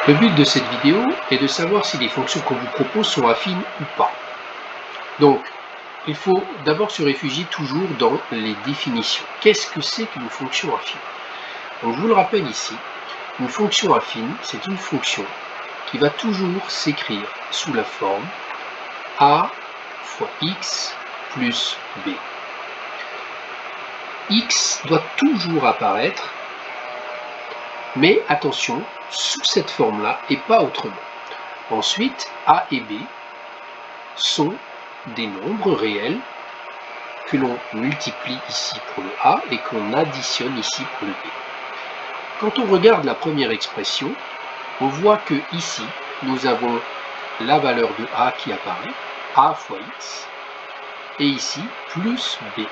Le but de cette vidéo est de savoir si les fonctions qu'on vous propose sont affines ou pas. Donc, il faut d'abord se réfugier toujours dans les définitions. Qu'est-ce que c'est qu'une fonction affine? Donc, je vous le rappelle ici, une fonction affine, c'est une fonction qui va toujours s'écrire sous la forme a fois x plus b. X doit toujours apparaître, mais attention, sous cette forme-là et pas autrement. Ensuite, a et b sont des nombres réels que l'on multiplie ici pour le a et qu'on additionne ici pour le b. Quand on regarde la première expression, on voit que ici, nous avons la valeur de a qui apparaît, a fois x, et ici, plus b.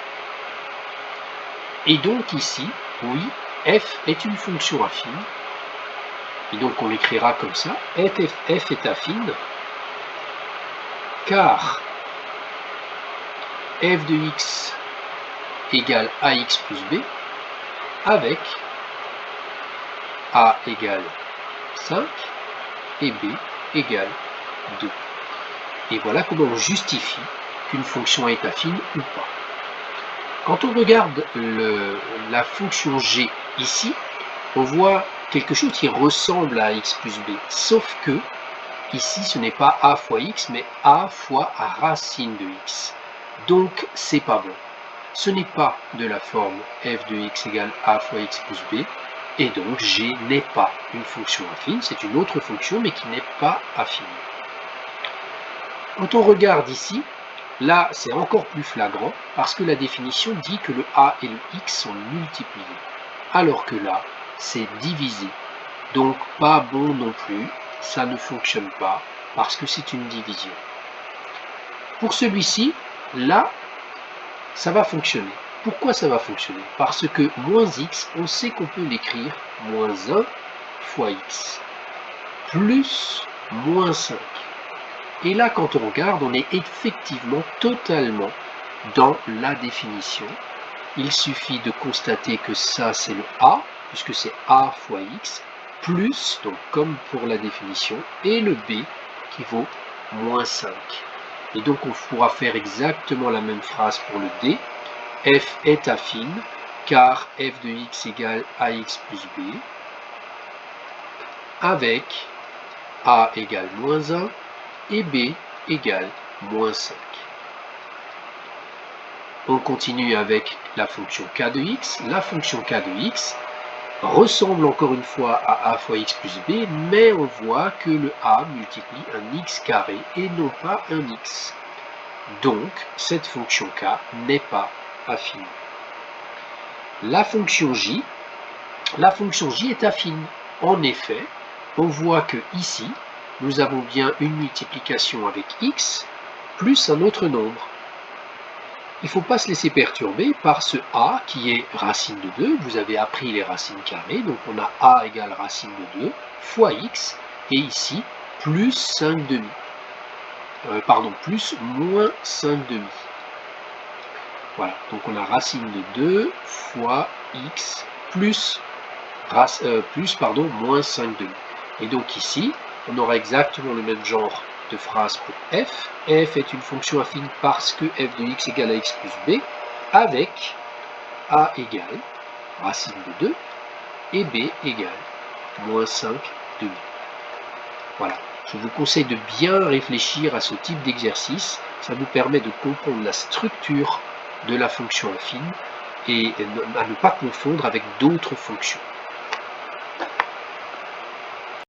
Et donc ici, oui, f est une fonction affine, et donc on l'écrira comme ça, f est affine, car f de x égale ax plus b, avec a égale 5 et b égale 2. Et voilà comment on justifie qu'une fonction est affine ou pas. Quand on regarde la fonction g ici, on voit quelque chose qui ressemble à x plus b, sauf que ici ce n'est pas a fois x, mais a fois racine de x. Donc c'est pas bon. Ce n'est pas de la forme f de x égale a fois x plus b, et donc g n'est pas une fonction affine, c'est une autre fonction mais qui n'est pas affine. Quand on regarde ici, là c'est encore plus flagrant parce que la définition dit que le a et le x sont multipliés, alors que là c'est divisé. Donc pas bon non plus, ça ne fonctionne pas parce que c'est une division. Pour celui-ci, là, ça va fonctionner. Pourquoi ça va fonctionner? Parce que moins x, on sait qu'on peut l'écrire moins 1 fois x, plus moins 5. Et là, quand on regarde, on est effectivement totalement dans la définition. Il suffit de constater que ça, c'est le a, puisque c'est a fois x, plus, donc comme pour la définition, et le b qui vaut moins 5. Et donc on pourra faire exactement la même phrase pour le d. F est affine, car f de x égale ax plus b, avec a égale moins 1 et b égale moins 5. On continue avec la fonction k de x. La fonction k de x ressemble encore une fois à a fois x plus b, mais on voit que le a multiplie un x carré et non pas un x. Donc, cette fonction k n'est pas affine. La fonction j est affine. En effet, on voit que ici, nous avons bien une multiplication avec x plus un autre nombre. Il ne faut pas se laisser perturber par ce a qui est racine de 2. Vous avez appris les racines carrées, donc on a a égale racine de 2 fois x, et ici, plus 5 demi. Plus moins 5 demi. Voilà, donc on a racine de 2 fois x plus moins 5 demi. Et donc ici, on aura exactement le même genre de phrase pour f. F est une fonction affine parce que f de x égale à x plus b, avec a égale racine de 2 et b égale moins 5 demi. Voilà, je vous conseille de bien réfléchir à ce type d'exercice. Ça vous permet de comprendre la structure de la fonction affine et à ne pas confondre avec d'autres fonctions.